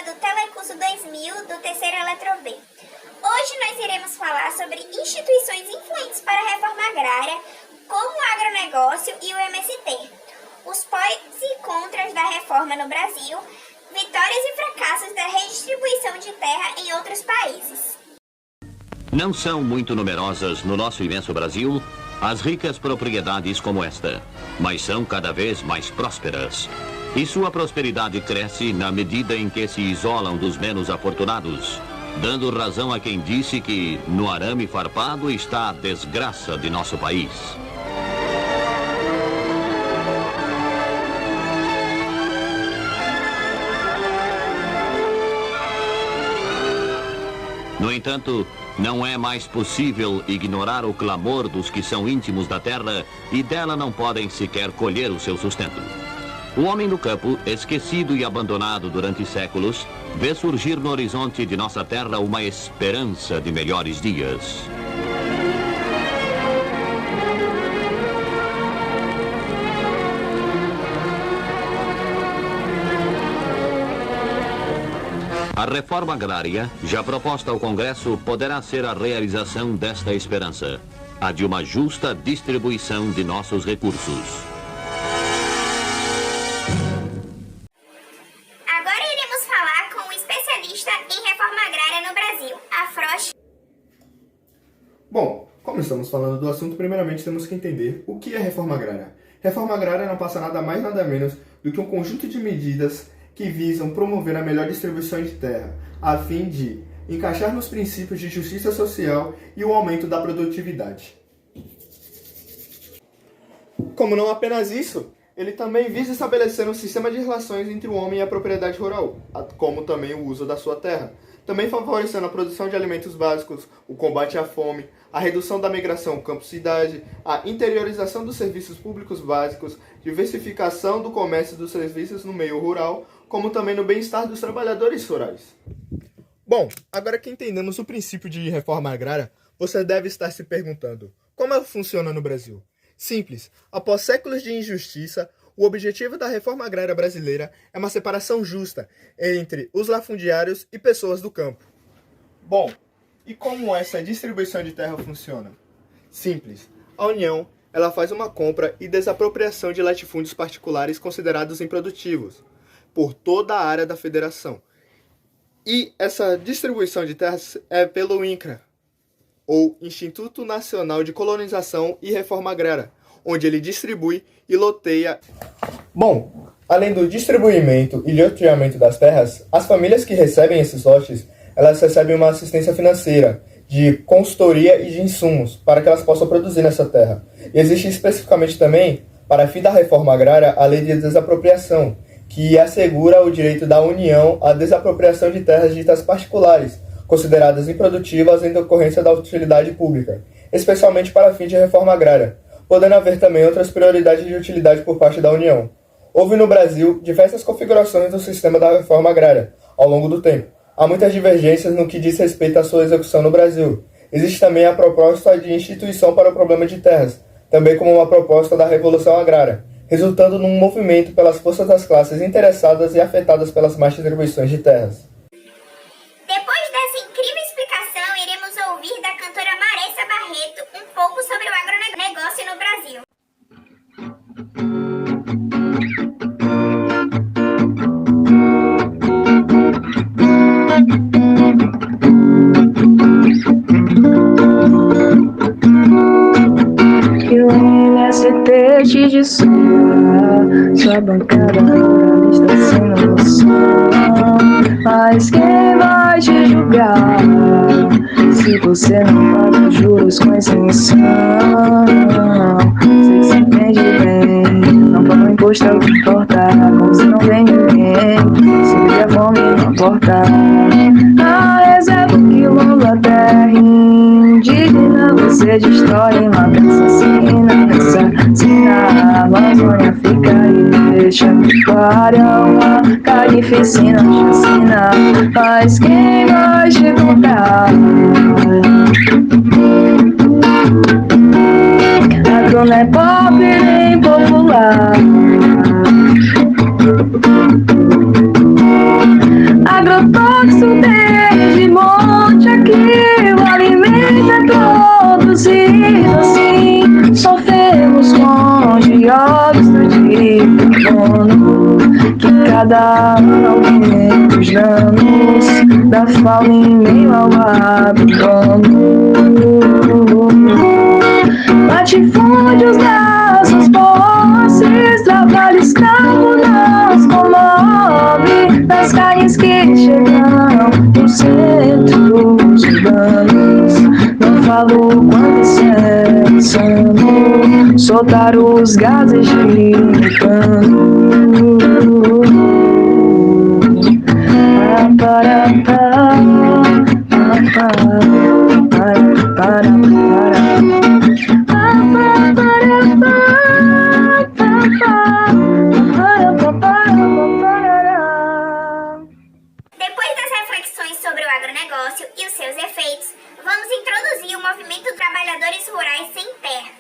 do Telecurso 2000 do terceiro Eletrov. Hoje nós iremos falar sobre instituições influentes para a reforma agrária, como o agronegócio e o MST, os pós e contras da reforma no Brasil, vitórias e fracassos da redistribuição de terra em outros países. Não são muito numerosas no nosso imenso Brasil as ricas propriedades como esta, mas são cada vez mais prósperas. E sua prosperidade cresce na medida em que se isolam dos menos afortunados, dando razão a quem disse que no arame farpado está a desgraça de nosso país. No entanto, não é mais possível ignorar o clamor dos que são íntimos da terra e dela não podem sequer colher o seu sustento. O homem do campo, esquecido e abandonado durante séculos, vê surgir no horizonte de nossa terra uma esperança de melhores dias. A reforma agrária, já proposta ao Congresso, poderá ser a realização desta esperança, a de uma justa distribuição de nossos recursos. Agora iremos falar com um especialista em reforma agrária no Brasil, Afroche. Bom, como estamos falando do assunto, primeiramente temos que entender o que é reforma agrária. Reforma agrária não passa nada mais nada menos do que um conjunto de medidas que visam promover a melhor distribuição de terra, a fim de encaixar nos princípios de justiça social e o aumento da produtividade. Como não apenas isso, ele também visa estabelecer um sistema de relações entre o homem e a propriedade rural, como também o uso da sua terra, também favorecendo a produção de alimentos básicos, o combate à fome, a redução da migração campo-cidade, a interiorização dos serviços públicos básicos, diversificação do comércio e dos serviços no meio rural, como também no bem-estar dos trabalhadores rurais. Bom, agora que entendemos o princípio de reforma agrária, você deve estar se perguntando, como ela funciona no Brasil? Simples, após séculos de injustiça, o objetivo da reforma agrária brasileira é uma separação justa entre os lafundiários e pessoas do campo. Bom, e como essa distribuição de terra funciona? Simples, a União ela faz uma compra e desapropriação de latifúndios particulares considerados improdutivos por toda a área da federação. E essa distribuição de terras é pelo INCRA, ou Instituto Nacional de Colonização e Reforma Agrária, onde ele distribui e loteia. Bom, além do distribuimento e loteamento das terras, as famílias que recebem esses lotes, elas recebem uma assistência financeira, de consultoria e de insumos, para que elas possam produzir nessa terra. E existe especificamente também, para fim da reforma agrária, a lei de desapropriação, que assegura o direito da União à desapropriação de terras ditas particulares, consideradas improdutivas em decorrência da utilidade pública, especialmente para fim de reforma agrária, podendo haver também outras prioridades de utilidade por parte da União. Houve no Brasil diversas configurações do sistema da reforma agrária ao longo do tempo. Há muitas divergências no que diz respeito à sua execução no Brasil. Existe também a proposta de instituição para o problema de terras, também como uma proposta da Revolução Agrária, resultando num movimento pelas forças das classes interessadas e afetadas pelas más distribuições de terras. Depois dessa incrível explicação, iremos ouvir da cantora Maressa Barreto um pouco sobre o agronegócio no Brasil. Que o MST te dissolva, sua bancada ruralista sem noção. Mas quem vai te julgar se você não paga juros com isenção? Sei que você entende bem, não paga imposto é o que importa. Como se não vem ninguém, se viver fome não importa. A reserva que Lula terra indigna, você destrói, mata, assassina, a Amazônia fica e deixa para uma carnificina, chacina. Mas quem vai te contar? Agro não é pop nem popular. Agro que cada ano aumenta os danos da fauna em meio ao abandono. Latifúndios das suas posses, trabalho escravo nos comove, das carnes que chegam nos centros urbanos. Não falo quanto isso é insano, soltar os gases de metano. Depois das reflexões sobre o agronegócio e os seus efeitos, vamos introduzir o movimento Trabalhadores Rurais Sem Terra.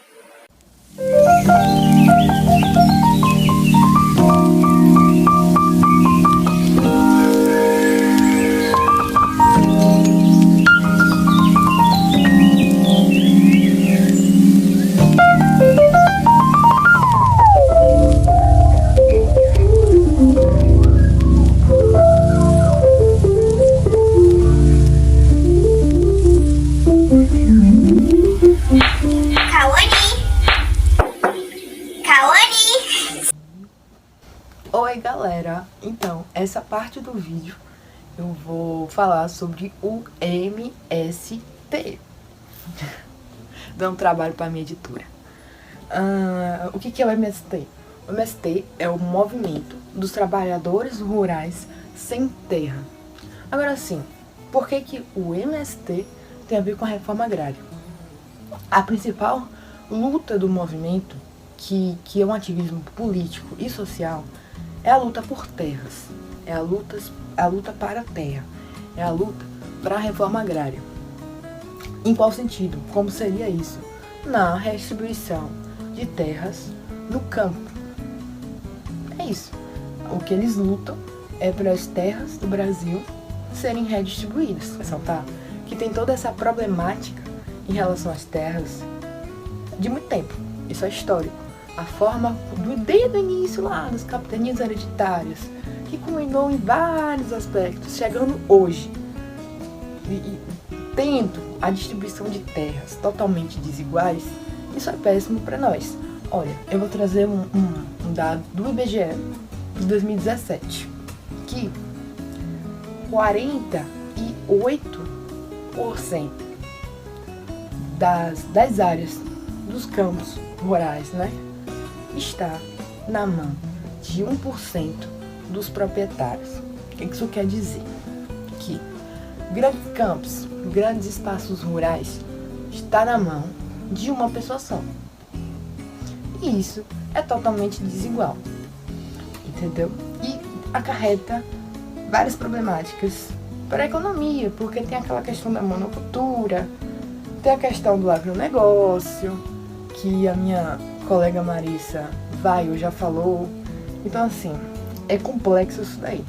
Oi galera, então essa parte do vídeo eu vou falar sobre o MST, dando trabalho para minha editora. O que é o MST? O MST é o Movimento dos Trabalhadores Rurais Sem Terra. Agora sim, por que o MST tem a ver com a reforma agrária? A principal luta do movimento, que é um ativismo político e social, é a luta por terras, é a luta para a terra, é a luta para a reforma agrária. Em qual sentido? Como seria isso? Na redistribuição de terras no campo. É isso. O que eles lutam é para as terras do Brasil serem redistribuídas. Ressaltar que tem toda essa problemática em relação às terras de muito tempo. Isso é histórico. A forma, desde o início lá, das capitanias hereditárias, que culminou em vários aspectos, chegando hoje, e tendo a distribuição de terras totalmente desiguais, isso é péssimo para nós. Olha, eu vou trazer um dado do IBGE de 2017, que 48% das áreas dos campos rurais, né, está na mão de 1% dos proprietários. O que isso quer dizer? Que grandes campos, grandes espaços rurais está na mão de uma pessoa só. E isso é totalmente desigual, entendeu? E acarreta várias problemáticas para a economia, porque tem aquela questão da monocultura, tem a questão do agronegócio, que a minha colega Marissa já falou. Então assim, é complexo isso daí.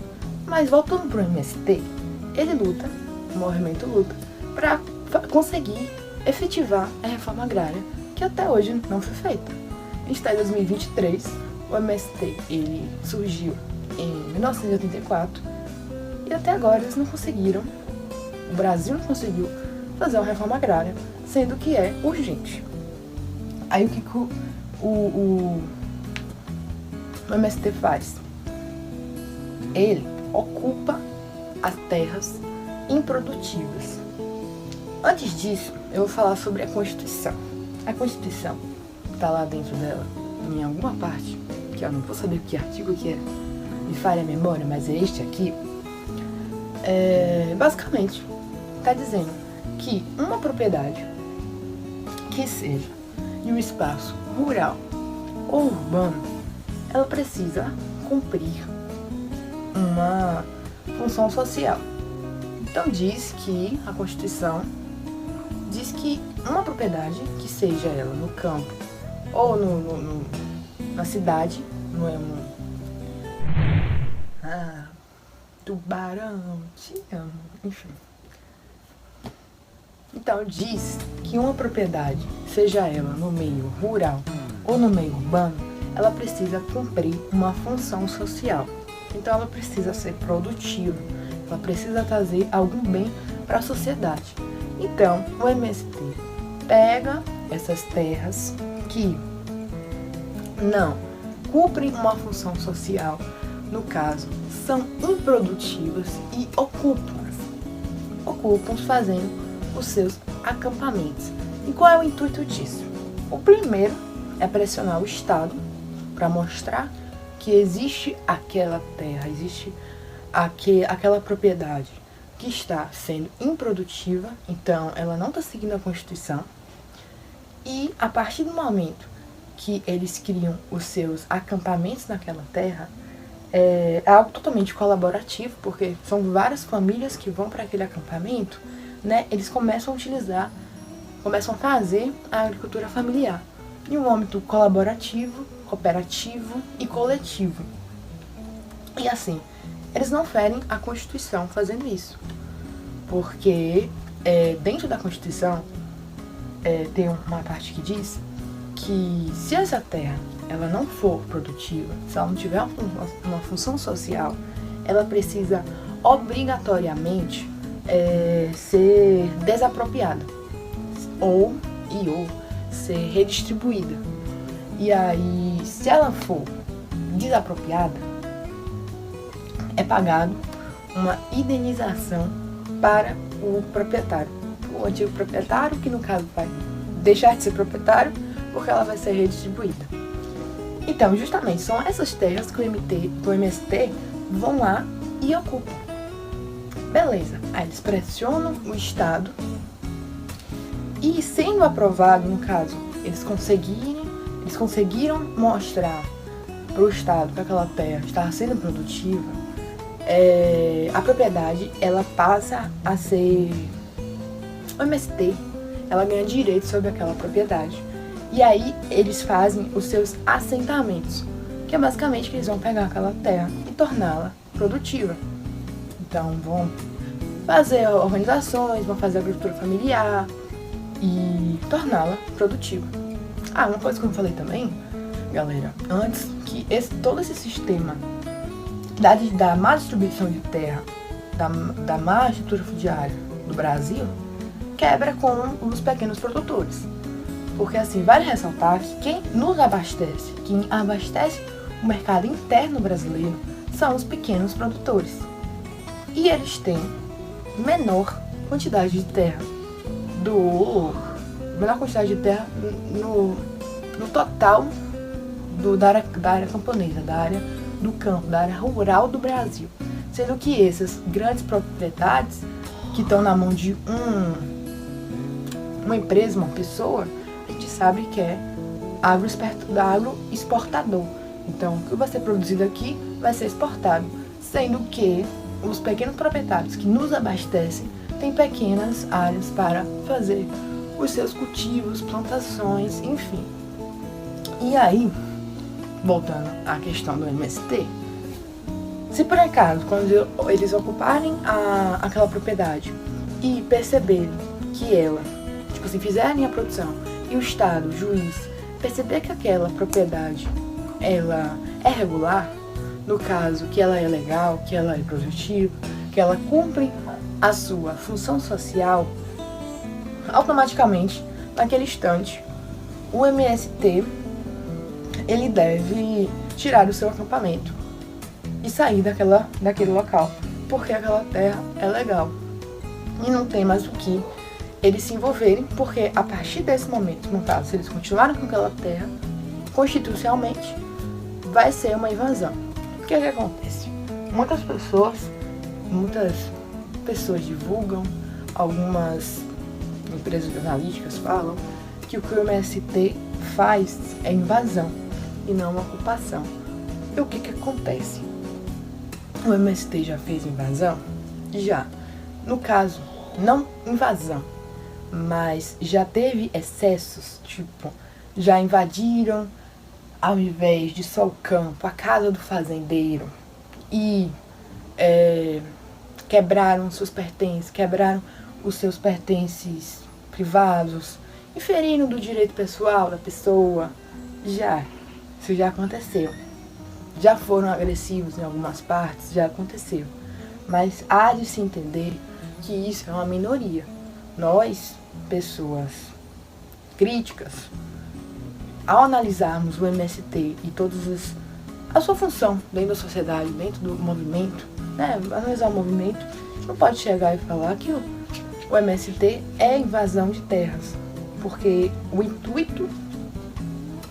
Mas voltando pro MST, ele luta, o movimento luta, para conseguir efetivar a reforma agrária, que até hoje não foi feita. A gente está em 2023, o MST ele surgiu em 1984 e até agora eles não conseguiram, o Brasil não conseguiu fazer uma reforma agrária, sendo que é urgente. Aí o que o MST faz? Ele ocupa as terras improdutivas. Antes disso, eu vou falar sobre a Constituição. A Constituição está lá dentro dela, em alguma parte, que eu não vou saber que artigo que é, me falha a memória, mas é este aqui. Basicamente, está dizendo que uma propriedade que seja em um espaço rural ou urbano, ela precisa cumprir uma função social. Então diz que a Constituição diz que uma propriedade, que seja ela no campo ou na cidade, não é tubarão, te amo, enfim. Então diz que uma propriedade, seja ela no meio rural ou no meio urbano, ela precisa cumprir uma função social. Então ela precisa ser produtiva, ela precisa trazer algum bem para a sociedade. Então o MST pega essas terras que não cumprem uma função social, no caso, são improdutivas e ocupam fazendo os seus acampamentos. E qual é o intuito disso? O primeiro é pressionar o Estado para mostrar que existe aquela terra, existe aquela propriedade que está sendo improdutiva, então ela não está seguindo a Constituição. E a partir do momento que eles criam os seus acampamentos naquela terra, é algo totalmente colaborativo, porque são várias famílias que vão para aquele acampamento, né? Eles começam a fazer a agricultura familiar em um âmbito colaborativo, cooperativo e coletivo. E assim, eles não ferem a Constituição fazendo isso, porque dentro da Constituição tem uma parte que diz que se essa terra ela não for produtiva, se ela não tiver uma função social, ela precisa obrigatoriamente ser desapropriada ou ser redistribuída. E aí, se ela for desapropriada, é pagado uma indenização para o proprietário, o antigo proprietário, que no caso vai deixar de ser proprietário porque ela vai ser redistribuída. Então, justamente, são essas terras que o MST vão lá e ocupam. Beleza, aí eles pressionam o Estado e, sendo aprovado, no caso, eles conseguiram mostrar para o Estado que aquela terra estava sendo produtiva, a propriedade ela passa a ser... O MST ela ganha direito sobre aquela propriedade. E aí eles fazem os seus assentamentos, que é basicamente que eles vão pegar aquela terra e torná-la produtiva. Então vão fazer organizações, vão fazer agricultura familiar e torná-la produtiva. Uma coisa que eu não falei também, galera, antes, que todo esse sistema da má distribuição de terra, da má estrutura fundiária do Brasil, quebra com os pequenos produtores. Porque assim, vale ressaltar que quem abastece o mercado interno brasileiro são os pequenos produtores. E eles têm menor quantidade de terra no total da área camponesa, da área do campo, da área rural do Brasil. Sendo que essas grandes propriedades que estão na mão de uma empresa, uma pessoa, a gente sabe que é agroexportador. Então, o que vai ser produzido aqui vai ser exportado, sendo que os pequenos proprietários que nos abastecem têm pequenas áreas para fazer os seus cultivos, plantações, enfim. E aí, voltando à questão do MST, se por acaso, quando eles ocuparem aquela propriedade e perceberem que ela, fizerem a produção e o Estado, o juiz, perceber que aquela propriedade ela é regular, no caso que ela é legal, que ela é produtiva, que ela cumpre a sua função social, automaticamente, naquele instante, o MST ele deve tirar o seu acampamento e sair daquele local, porque aquela terra é legal e não tem mais o que eles se envolverem, porque a partir desse momento, no caso, se eles continuarem com aquela terra, constitucionalmente vai ser uma invasão. O que acontece? Muitas pessoas divulgam, algumas empresas jornalísticas falam que o MST faz é invasão e não uma ocupação. E o que acontece? O MST já fez invasão? Já. No caso, não invasão, mas já teve excessos, já invadiram, ao invés de só o campo, a casa do fazendeiro, e quebraram seus pertences, quebraram os seus pertences privados, inferindo do direito pessoal da pessoa. Já Isso já aconteceu. Já foram agressivos em algumas partes, já aconteceu. Mas há de se entender que isso é uma minoria. Nós, pessoas críticas, ao analisarmos o MST e a sua função dentro da sociedade, dentro do movimento, né? Analisar o movimento, não pode chegar e falar que o MST é invasão de terras, porque o intuito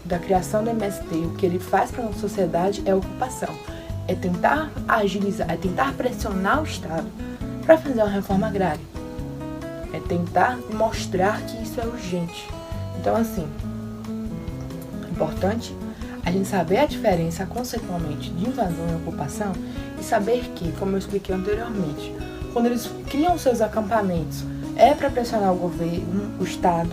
da criação do MST, o que ele faz para a nossa sociedade é ocupação, é tentar agilizar, é tentar pressionar o Estado para fazer uma reforma agrária, é tentar mostrar que isso é urgente. Então, assim, é importante a gente saber a diferença, consequentemente, de invasão e ocupação e saber que, como eu expliquei anteriormente, quando eles criam seus acampamentos, é para pressionar o governo, o Estado,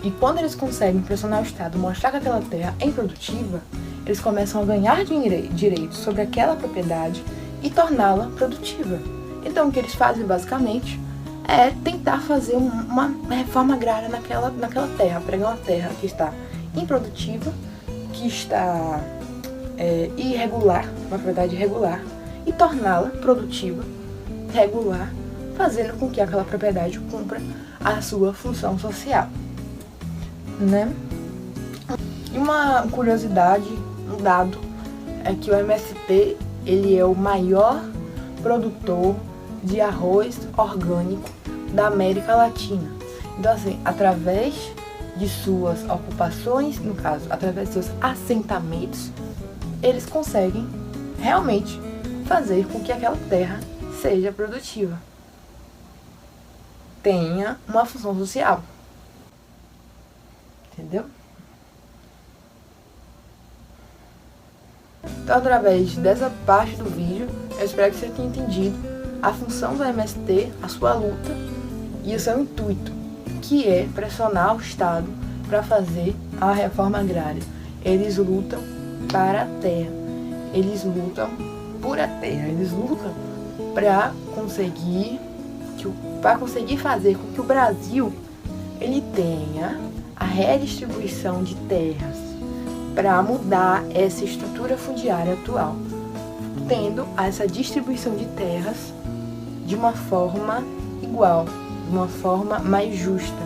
e quando eles conseguem pressionar o Estado, mostrar que aquela terra é improdutiva, eles começam a ganhar direitos sobre aquela propriedade e torná-la produtiva. Então, o que eles fazem, basicamente, é tentar fazer uma reforma agrária naquela terra, pegar uma terra que está improdutiva, que está irregular, uma propriedade irregular, e torná-la produtiva, regular, fazendo com que aquela propriedade cumpra a sua função social, né? E uma curiosidade, um dado, é que o MST, ele é o maior produtor de arroz orgânico da América Latina. Então, assim, através de suas ocupações, no caso, através de seus assentamentos, eles conseguem realmente fazer com que aquela terra seja produtiva, tenha uma função social. Entendeu? Então, através dessa parte do vídeo, eu espero que você tenha entendido a função do MST, a sua luta e o seu intuito, que é pressionar o Estado para fazer a reforma agrária. Eles lutam para a terra, eles lutam por a terra, eles lutam para conseguir fazer com que o Brasil ele tenha a redistribuição de terras, para mudar essa estrutura fundiária atual, tendo essa distribuição de terras de uma forma igual, de uma forma mais justa,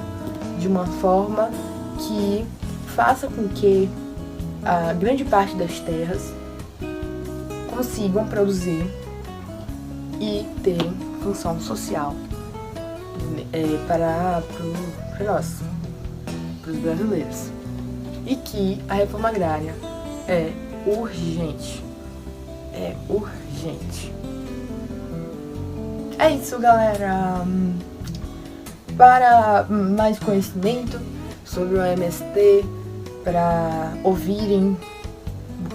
de uma forma que faça com que a grande parte das terras consigam produzir e terem função social para nós, para os brasileiros. E que a reforma agrária é urgente. É urgente. É isso, galera. Para mais conhecimento sobre o MST, para ouvirem o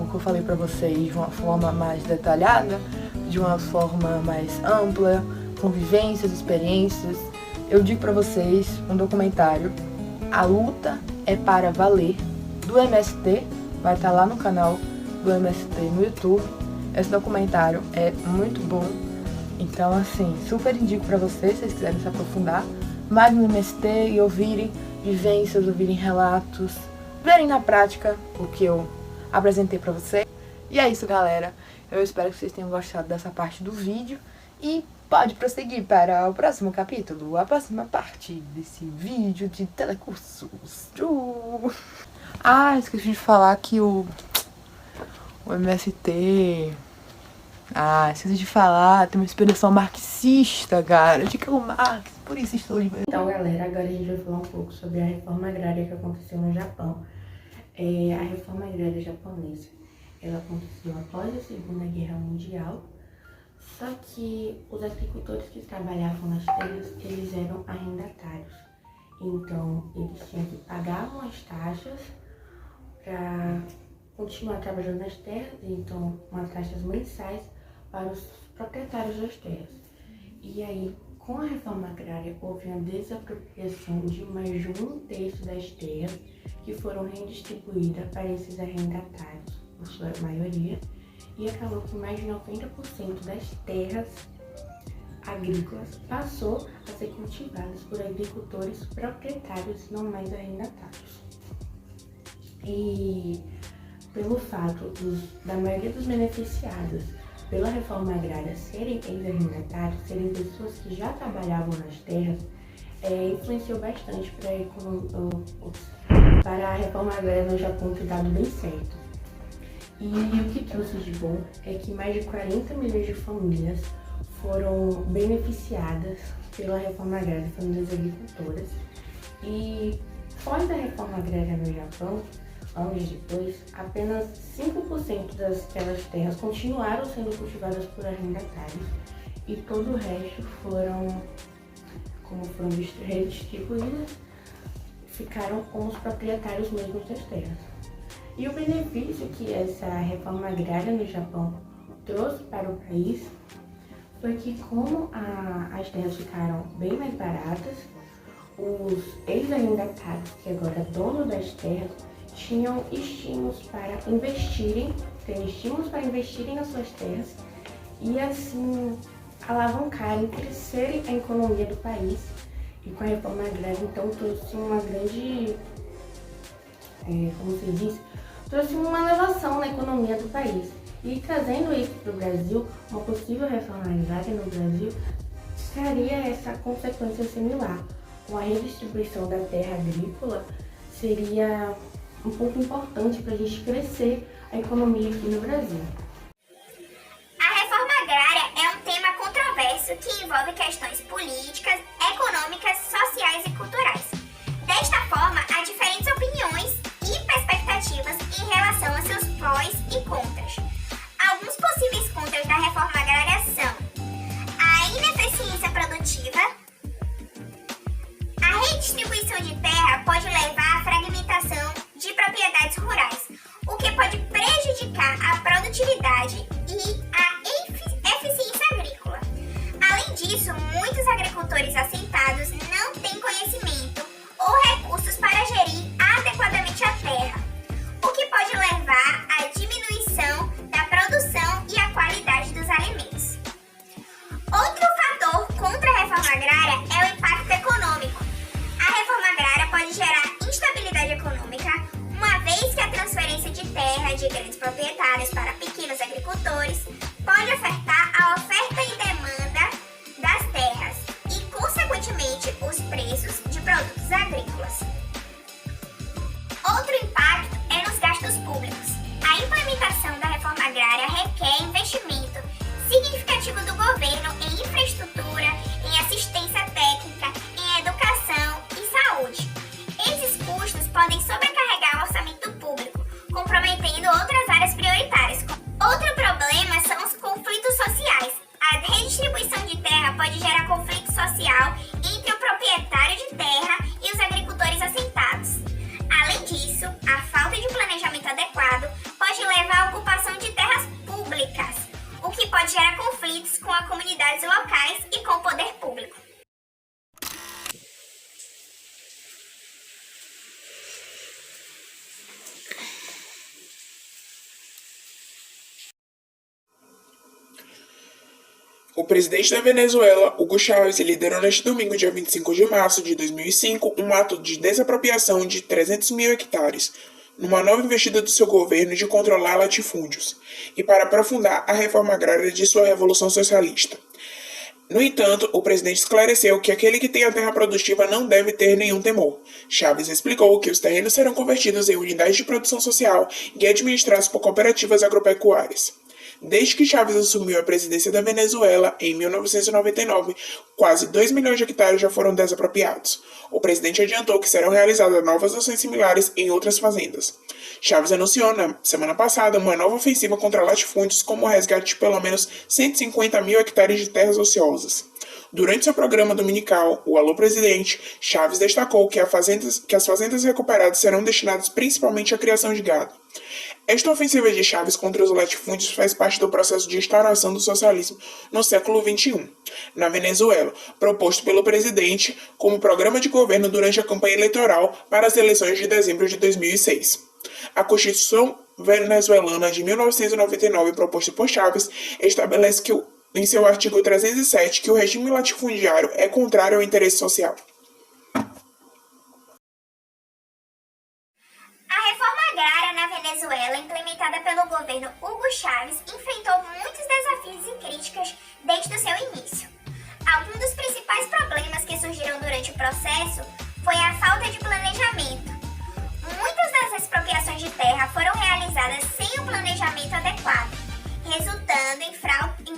que eu falei para vocês de uma forma mais detalhada, de uma forma mais ampla, com vivências, experiências, eu digo para vocês um documentário, A Luta é para Valer, do MST, vai estar lá no canal do MST no YouTube. Esse documentário é muito bom, então assim, super indico para vocês, se vocês quiserem se aprofundar mais no MST e ouvirem vivências, ouvirem relatos, verem na prática o que eu apresentei para vocês. E é isso, galera, eu espero que vocês tenham gostado dessa parte do vídeo e pode prosseguir para o próximo capítulo, a próxima parte desse vídeo de telecursos. Ah, esqueci de falar que o MST... Ah, esqueci de falar, tem uma inspiração marxista, cara, de Karl Marx, por isso estou de... Então, galera, agora a gente vai falar um pouco sobre a reforma agrária que aconteceu no Japão. A reforma agrária japonesa, ela aconteceu após a Segunda Guerra Mundial. Só que os agricultores que trabalhavam nas terras, eles eram arrendatários. Então, eles tinham que pagar umas taxas para continuar trabalhando nas terras, então, umas taxas mensais para os proprietários das terras. E aí, com a reforma agrária, houve uma desapropriação de mais de 1/3 das terras que foram redistribuídas para esses arrendatários, por sua maioria, e acabou que mais de 90% das terras agrícolas passou a ser cultivadas por agricultores proprietários, não mais arrendatários. E pelo fato da maioria dos beneficiados pela reforma agrária serem ex-arrendatários, serem pessoas que já trabalhavam nas terras, influenciou bastante para a reforma agrária no Japão ter dado bem certo. E o que trouxe de bom é que mais de 40 milhões de famílias foram beneficiadas pela reforma agrária, famílias agricultoras. E fora da reforma agrária no Japão, anos depois, apenas 5% daquelas terras continuaram sendo cultivadas por arrendatários e todo o resto como foram redistribuídas, ficaram com os proprietários mesmos das terras. E o benefício que essa reforma agrária no Japão trouxe para o país foi que, como as terras ficaram bem mais baratas, os ex-arrendatários, que agora é dono das terras, tinham estímulos para investirem nas suas terras e assim alavancarem, crescerem a economia do país. E com a reforma agrária, então, trouxe uma grande, trouxe uma elevação na economia do país. E trazendo isso para o Brasil, uma possível reforma agrária no Brasil traria essa consequência similar. Com a redistribuição da terra agrícola, seria um ponto importante para a gente crescer a economia aqui no Brasil. A reforma agrária é um tema controverso que envolve questões políticas, econômicas, sociais e culturais. Desta forma, há diferentes opiniões e perspectivas em relação a seus prós e contras. Alguns possíveis contras da reforma agrária são a ineficiência produtiva. A redistribuição de terra pode levar à fragmentação de propriedades rurais, o que pode prejudicar a produtividade e a eficiência agrícola. Além disso, muitos agricultores assentados não têm conhecimento ou recursos para gerir adequadamente a terra, o que pode levar à diminuição da produção e a qualidade dos alimentos. Outro fator contra a reforma agrária é o impacto econômico. A reforma agrária pode gerar instabilidade econômica, uma vez que a transferência de terra de grandes proprietários para pequenos agricultores pode afetar a oferta e demanda das terras e, consequentemente, os preços de produtos agrícolas. Outro impacto é nos gastos públicos. A implementação da reforma agrária requer investimento significativo do governo em infraestrutura, em assistência técnica, em educação e saúde. Esses custos podem sobrecarregar o orçamento público, comprometendo outras áreas prioritárias. Outro problema são os conflitos sociais. A redistribuição de terra pode gerar conflito social entre o proprietário de terra e os agricultores assentados. Além disso, a falta de planejamento adequado pode levar à ocupação de terras públicas, o que pode gerar conflitos com as comunidades locais e com o poder público. O presidente da Venezuela, Hugo Chávez, liderou neste domingo, dia 25 de março de 2005, um ato de desapropriação de 300 mil hectares, numa nova investida do seu governo de controlar latifúndios, e para aprofundar a reforma agrária de sua revolução socialista. No entanto, o presidente esclareceu que aquele que tem a terra produtiva não deve ter nenhum temor. Chávez explicou que os terrenos serão convertidos em unidades de produção social e administrados por cooperativas agropecuárias. Desde que Chávez assumiu a presidência da Venezuela, em 1999, quase 2 milhões de hectares já foram desapropriados. O presidente adiantou que serão realizadas novas ações similares em outras fazendas. Chávez anunciou na semana passada uma nova ofensiva contra latifúndios, como o resgate de pelo menos 150 mil hectares de terras ociosas. Durante seu programa dominical, o Alô Presidente, Chávez destacou que as fazendas recuperadas serão destinadas principalmente à criação de gado. Esta ofensiva de Chávez contra os latifúndios faz parte do processo de instauração do socialismo no século XXI, na Venezuela, proposto pelo presidente como programa de governo durante a campanha eleitoral para as eleições de dezembro de 2006. A Constituição venezuelana de 1999, proposta por Chávez, estabelece em seu artigo 307 que o regime latifundiário é contrário ao interesse social. A reforma agrária na Venezuela implementou governo Hugo Chávez enfrentou muitos desafios e críticas desde o seu início. Alguns dos principais problemas que surgiram durante o processo foi a falta de planejamento. Muitas das expropriações de terra foram realizadas sem o planejamento adequado, resultando em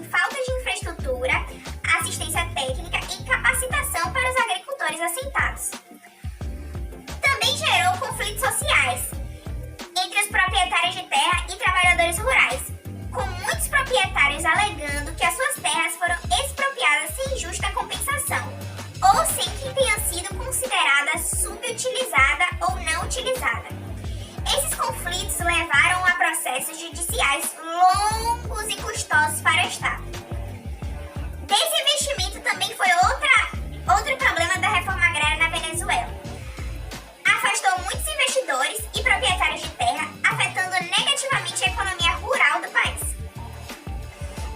falta de infraestrutura, assistência técnica e capacitação para os agricultores assentados. Também gerou conflitos sociais entre os proprietários de terra e trabalhadores rurais, com muitos proprietários alegando que as suas terras foram expropriadas sem justa compensação, ou sem que tenha sido considerada subutilizada ou não utilizada. Esses conflitos levaram a processos judiciais longos e custosos para o Estado. Desinvestimento também foi outro problema da reforma agrária na Venezuela. Afastou muitos investidores e proprietários de terra, afetando negativamente a economia rural do país.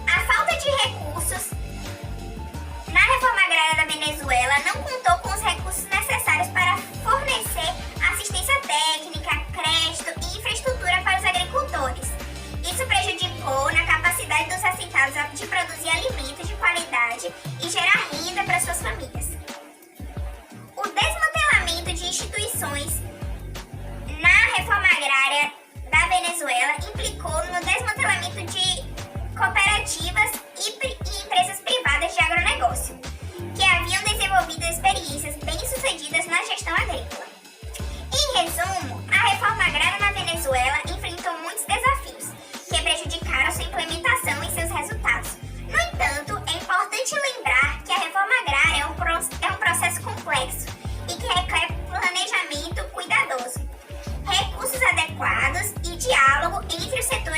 A falta de recursos na reforma agrária da Venezuela não contou com os recursos necessários para fornecer assistência técnica, crédito e infraestrutura para os agricultores. Isso prejudicou na capacidade dos assentados de produzir alimentos de qualidade e gerar renda para suas famílias. O desmantelamento de instituições na reforma agrária da Venezuela implicou no desmantelamento de cooperativas e empresas privadas de agronegócio, que haviam desenvolvido experiências bem-sucedidas na gestão agrícola. Em resumo, a reforma agrária na Venezuela enfrentou muitos desafios, que prejudicaram sua implementação e seus resultados. No entanto, é importante lembrar que a reforma agrária é um processo complexo e que requer planejamento cuidadoso, recursos adequados e diálogo entre os setores